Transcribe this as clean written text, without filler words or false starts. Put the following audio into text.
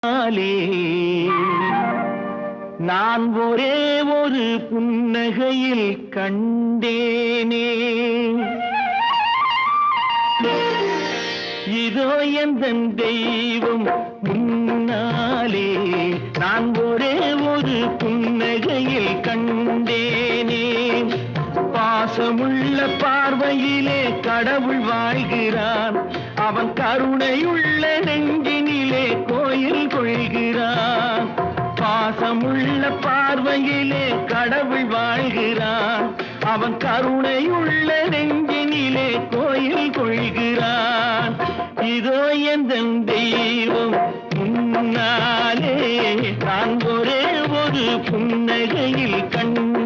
நாளே நான் ஒரே ஒரு புன்னகையில் கண்டேனே இதோ எந்தன் தெய்வம் முன்னாலே நான் ஒரே ஒரு புன்னகையில் கண்டேனே பாசமுள்ள பார்வையிலே கடவுள் வாழ்கிறான் அவன் கருணையுள்ள நெஞ்சினிலே கோயில் கொள்கிறான் பாசமுள்ள பார்வையிலே கடவுள் வாழ்கிறான் அவன் கருணையுள்ள நெஞ்சினிலே கோயில் கொள்கிறான் இதோ எந்தன் தெய்வம் முன்னாலே நான் ஒரே ஒரு புன்னகையில் கண்டேனே